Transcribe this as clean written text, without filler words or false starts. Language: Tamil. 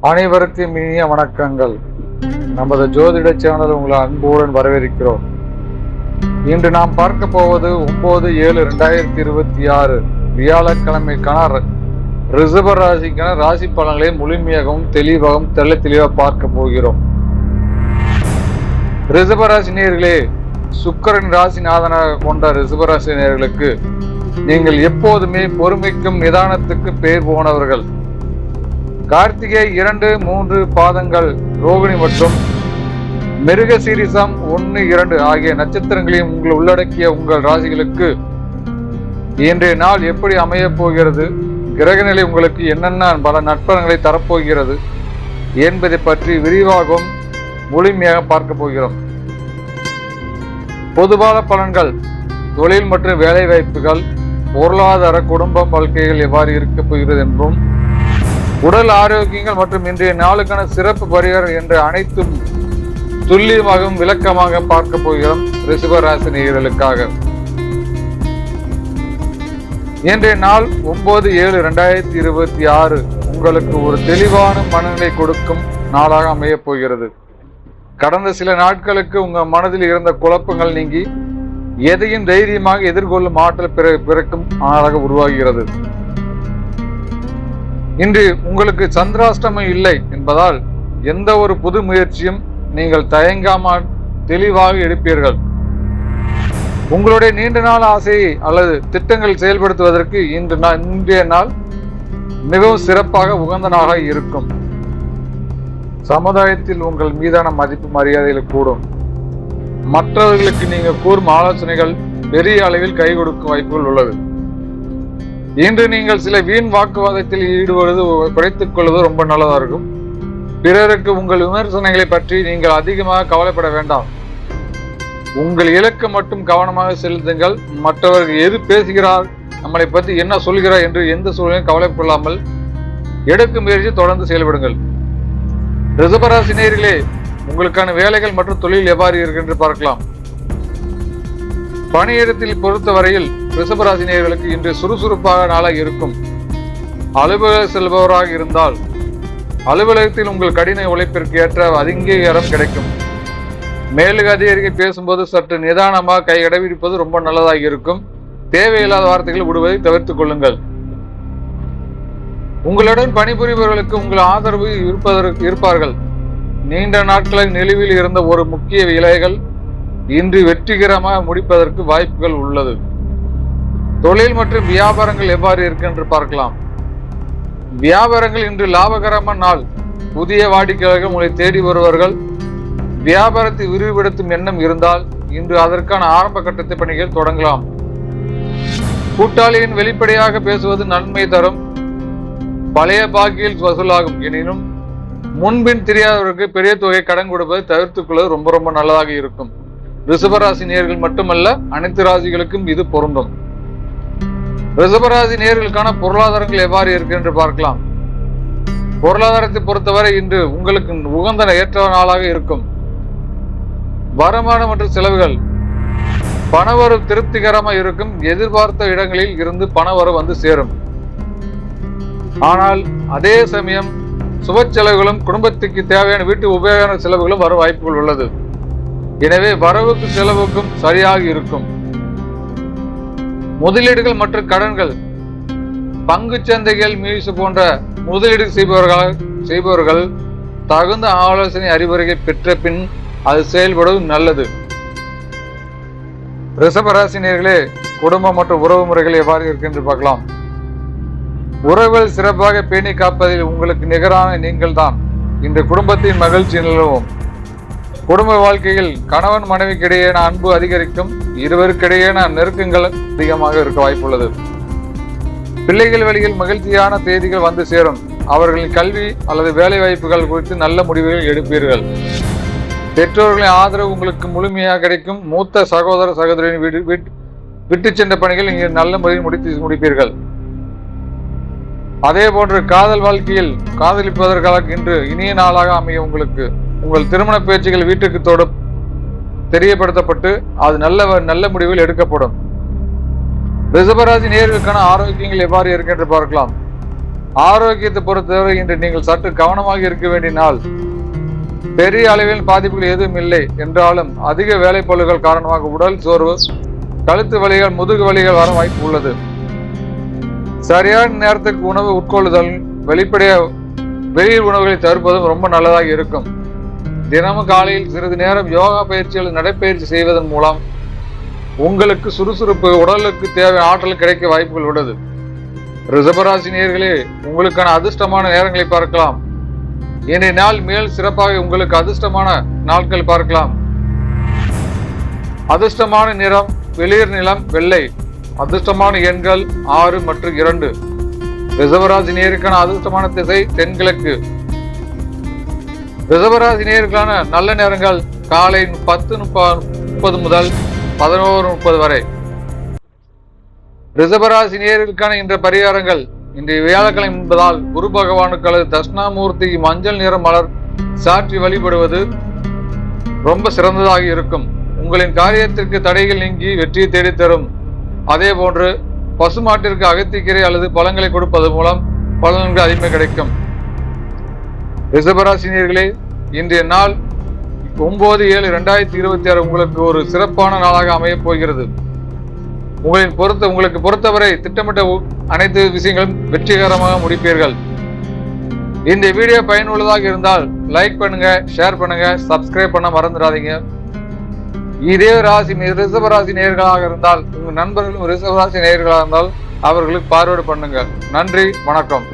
அனைவருக்கும் இனிய வணக்கங்கள். நமது ஜோதிட சேனல் உங்களை அன்புடன் வரவேற்கிறோம். இன்று நாம் பார்க்க போவது 9/7/2026 வியாழக்கிழமைக்கான ரிஷப ராசிக்கான ராசி பலன்களை முழுமையாகவும் தெளிவாகவும் தெளிவாக பார்க்க போகிறோம். ரிஷபராசி நேயர்களே, சுக்கிரன் ராசிநாதனாக கொண்ட ரிஷபராசி நேயர்களுக்கு நீங்கள் எப்போதுமே பொறுமைக்கும் நிதானத்துக்கு பெயர் போனவர்கள். கார்த்திகை 2, 3 பாதங்கள், ரோகிணி மற்றும் மிருகசீரிசம் 1, 2 ஆகிய நட்சத்திரங்களையும் உங்கள் உள்ளடக்கிய உங்கள் ராசிகளுக்கு இன்றைய நாள் எப்படி அமைய போகிறது, கிரகநிலை உங்களுக்கு என்னென்ன பல நற்பலன்களை தரப்போகிறது என்பதை பற்றி விரிவாகவும் முழுமையாக பார்க்க போகிறோம். பொதுவான பலன்கள், தொழில் மற்றும் வேலை வாய்ப்புகள், பொருளாதார குடும்பம் வாழ்க்கைகள் எவ்வாறு இருக்கப் போகிறது என்றும், உடல் ஆரோக்கியங்கள் மற்றும் இன்றைய நாளுக்கான சிறப்பு பரிகாரம் என்ற அனைத்தும் துல்லியமாகவும் விளக்கமாக பார்க்க போகிறோம். ரிஷபராசி நேயர்களுக்காக இன்றைய நாள் 9/7/2026 உங்களுக்கு ஒரு தெளிவான மனநிலை கொடுக்கும் நாளாக அமைய போகிறது. கடந்த சில நாட்களுக்கு உங்கள் மனதில் இருந்த குழப்பங்கள் நீங்கி எதையும் தைரியமாக எதிர்கொள்ளும் ஆற்றல் பிறக்கும் நாளாக உருவாகிறது. இன்று உங்களுக்கு சந்திராஷ்டமம் இல்லை என்பதால் எந்த ஒரு புது முயற்சியும் நீங்கள் தயங்காமல் தெளிவாக எடுப்பீர்கள். உங்களுடைய நீண்ட நாள் ஆசையை அல்லது திட்டங்கள் செயல்படுத்துவதற்கு இன்றைய நாள் மிகவும் சிறப்பாக உகந்த நாளாக இருக்கும். சமுதாயத்தில் உங்கள் மீதான மதிப்பு மரியாதைகள் கூடும். மற்றவர்களுக்கு நீங்கள் கூறும் ஆலோசனைகள் பெரிய அளவில் கை கொடுக்கும் வாய்ப்புகள் உள்ளது. இன்று நீங்கள் சில வீண் வாக்குவாதத்தில் ஈடுபடுவது குறைத்துக் கொள்வது ரொம்ப நல்லதா இருக்கும். பிறருக்கு உங்கள் விமர்சனங்களை பற்றி நீங்கள் அதிகமாக கவலைப்பட வேண்டாம். உங்கள் இலக்கு மட்டும் கவனமாக செலுத்துங்கள். மற்றவர்கள் எது பேசுகிறார், நம்மளை பற்றி என்ன சொல்கிறார் என்று எந்த சூழ்நிலையும் கவலை கொள்ளாமல் எடுக்கும் முயற்சி தொடர்ந்து செயல்படுங்கள். ரிஷபராசி நேயர்களே, உங்களுக்கான வேலைகள் மற்றும் தொழில் எவ்வாறு இருக்கு என்று பார்க்கலாம். பணியிடத்தில் பொறுத்தவரையில் ரிஷபராசி நேயர்களுக்கு இன்று சுறுசுறுப்பாக நாளாக இருக்கும். அலுவலக செல்பவராக இருந்தால் அலுவலகத்தில் உங்கள் கடின உழைப்பிற்கு ஏற்ற அங்கீகாரம் கிடைக்கும். மேலு அதிகாரிகள் பேசும்போது சற்று நிதானமாக கையடைவிப்பது ரொம்ப நல்லதாக இருக்கும். தேவையில்லாத வார்த்தைகள் விடுவதை தவிர்த்துக் கொள்ளுங்கள். உங்களுடன் பணிபுரிபவர்களுக்கு உங்கள் ஆதரவு இருப்பார்கள். நீண்ட நாட்களில் நிலுவில் இருந்த ஒரு முக்கிய விலைகள் இன்று வெற்றிகரமாக முடிப்பதற்கு வாய்ப்புகள் உள்ளது. தொழில் மற்றும் வியாபாரங்கள் எவ்வாறு இருக்கு என்று பார்க்கலாம். வியாபாரங்கள் இன்று லாபகரமான நாள். புதிய வாடிக்கையாளர்கள் உங்களை தேடி வருவார்கள். வியாபாரத்தை விரிவுபடுத்தும் எண்ணம் இருந்தால் இன்று அதற்கான ஆரம்ப கட்டத்தை பணிகள் தொடங்கலாம். கூட்டாளியின் வெளிப்படையாக பேசுவது நன்மை தரும். பழைய பாக்கியில் வசூலாகும். எனினும் முன்பின் தெரியாதவருக்கு பெரிய தொகை கடன் கொடுப்பதை தவிர்த்துக் கொள்வது ரொம்ப ரொம்ப நல்லதாக இருக்கும். ரிஷபராசி நேயர்கள் மட்டுமல்ல, அனைத்து ராசிகளுக்கும் இது பொருந்தும். ரிஷபராசி நேயர்களுக்கான பொருளாதாரங்கள் எவ்வாறு இருக்கு என்று பார்க்கலாம். பொருளாதாரத்தை பொறுத்தவரை இன்று உங்களுக்கு உகந்த ஏற்ற நாளாக இருக்கும். வருமானம் மற்றும் செலவுகள், பணவரவு திருப்திகரமாக இருக்கும். எதிர்பார்த்த இடங்களில் இருந்து பணவரவு வந்து சேரும். ஆனால் அதே சமயம் சுப செலவுகளும் குடும்பத்துக்கு தேவையான வீட்டு உபயோக செலவுகளும் வர வாய்ப்புகள் உள்ளது. எனவே வரவுக்கு செலவுக்கும் சரியாக இருக்கும். முதலீடுகள் மற்றும் கடன்கள், பங்கு சந்தைகள், மியூசி போன்ற முதலீடு செய்பவர்கள் தகுந்த ஆலோசனை அறிவுரையை பெற்ற பின் அது செயல்படுவது நல்லது. ரிஷபராசி நேயர்களே, குடும்பம் மற்றும் உறவு முறைகள் எவ்வாறு இருக்கு என்று பார்க்கலாம். உறவுகள் சிறப்பாக பேணி காப்பதில் உங்களுக்கு நிகரான நீங்கள் தான். இந்த குடும்பத்தின் மகிழ்ச்சி நிலவும். குடும்ப வாழ்க்கையில் கணவன் மனைவிக்கு இடையேயான அன்பு அதிகரிக்கும். இருவருக்கிடையேயான நெருக்கங்கள் அதிகமாக இருக்க வாய்ப்புள்ளது. பிள்ளைகள் வழியில் மகிழ்ச்சியான தேதிகள் வந்து சேரும். அவர்களின் கல்வி அல்லது வேலை வாய்ப்புகள் குறித்து நல்ல முடிவுகள் எடுப்பீர்கள். பெற்றோர்களின் ஆதரவு உங்களுக்கு முழுமையாக கிடைக்கும். மூத்த சகோதர சகோதரின் விட்டு சென்ற பணிகள் இங்கே நல்ல முறையில் முடிப்பீர்கள். அதே போன்று காதல் வாழ்க்கையில் காதலிப்பதற்காக இன்று இனிய நாளாக அமையும். உங்களுக்கு உங்கள் திருமண பேச்சுகள் வீட்டுக்கு தெரியப்படுத்தப்பட்டு அது நல்ல முடிவில் எடுக்கப்படும். ரிஷபராசி நேயர்களுக்கான ஆரோக்கியங்கள் எவ்வாறு இருக்கு என்று பார்க்கலாம். ஆரோக்கியத்தை பொறுத்தவரை இன்று நீங்கள் சற்று கவனமாக இருக்க வேண்டிய நாள். பெரிய அளவில் பாதிப்புகள் எதுவும் இல்லை என்றாலும் அதிக வேலைப்பளுகள் காரணமாக உடல் சோர்வு, கழுத்து வலிகள், முதுகு வலிகள் வர வாய்ப்பு உள்ளது. சரியான நேரத்திற்கு உணவு உட்கொள்ளுதல், வெளியில் உணவுகளை தவிர்ப்பதும் ரொம்ப நல்லதாக இருக்கும். தினமும் காலையில் சிறிது நேரம் யோகா பயிற்சி அல்லது நடைப்பயிற்சி செய்வதன் மூலம் உங்களுக்கு சுறுசுறுப்பு, உடலுக்கு தேவையான ஆற்றல் கிடைக்க வாய்ப்புகள் உள்ளது. ரிஷபராசி நேயர்களே, உங்களுக்கான அதிர்ஷ்டமான நேரங்களை பார்க்கலாம். இன்றைய நாள் மேல் சிறப்பாக உங்களுக்கு அதிர்ஷ்டமான நாட்கள் பார்க்கலாம். அதிர்ஷ்டமான நிறம் வெளிர் நிலம் வெள்ளை. அதிர்ஷ்டமான எண்கள் 6 மற்றும் 2. ரிஷபராசி நேயருக்கான அதிர்ஷ்டமான திசை தென்கிழக்கு. ரிஷபராசி நேயருக்கான நல்ல நேரங்கள் காலை 10:30 முதல் 11:30 வரை. ரிஷபராசி நேயர்களுக்கான இன்ற பரிகாரங்கள். இன்றைய வியாழக்கிழமை என்பதால் குரு பகவானுக்கு அல்லது தட்சிணாமூர்த்தி மஞ்சள் நிற மலர் சாற்றி வழிபடுவது ரொம்ப சிறந்ததாக இருக்கும். உங்களின் காரியத்திற்கு தடைகள் நீங்கி வெற்றியை தேடித்தரும். அதே போன்று பசுமாட்டிற்கு அகத்திக்கீரை அல்லது பழங்களை கொடுப்பது மூலம் பலன்கள் அதிகமாக கிடைக்கும். ரிஷபராசினியர்களே, இன்றைய நாள் 9/7/2026 உங்களுக்கு ஒரு சிறப்பான நாளாக அமையப் போகிறது. உங்களுக்கு பொறுத்தவரை திட்டமிட்ட அனைத்து விஷயங்களும் வெற்றிகரமாக முடிப்பீர்கள். இந்த வீடியோ பயனுள்ளதாக இருந்தால் லைக் பண்ணுங்க, ஷேர் பண்ணுங்க, சப்ஸ்கிரைப் பண்ண மறந்துடாதீங்க. இதே ரிஷபராசி நேயர்களாக இருந்தால், உங்க நண்பர்களும் ரிஷபராசி நேயர்களாக இருந்தால் அவர்களுக்கு பார்வையிட பண்ணுங்க. நன்றி, வணக்கம்.